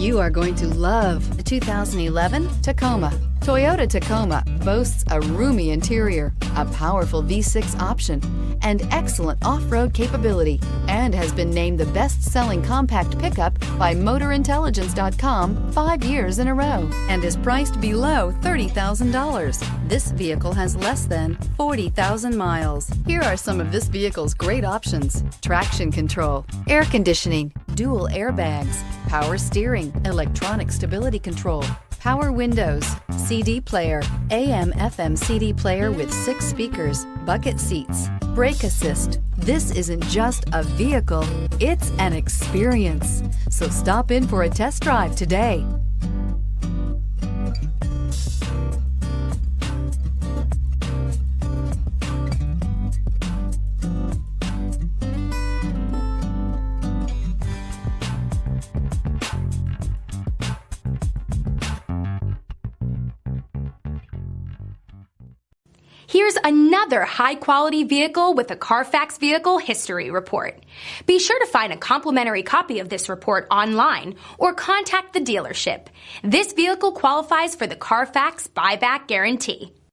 You are going to love the 2011 Tacoma. Toyota Tacoma boasts a roomy interior, a powerful V6 option, and excellent off-road capability, and has been named the best-selling compact pickup by MotorIntelligence.com 5 years in a row, and is priced below $30,000. This vehicle has less than 40,000 miles. Here are some of this vehicle's great options: traction control, air conditioning, dual airbags, power steering, electronic stability control, power windows, CD player, AM/FM CD player with 6 speakers, bucket seats, brake assist. This isn't just a vehicle, it's an experience. So stop in for a test drive today. Here's another high-quality vehicle with a Carfax Vehicle History Report. Be sure to find a complimentary copy of this report online or contact the dealership. This vehicle qualifies for the Carfax Buyback Guarantee.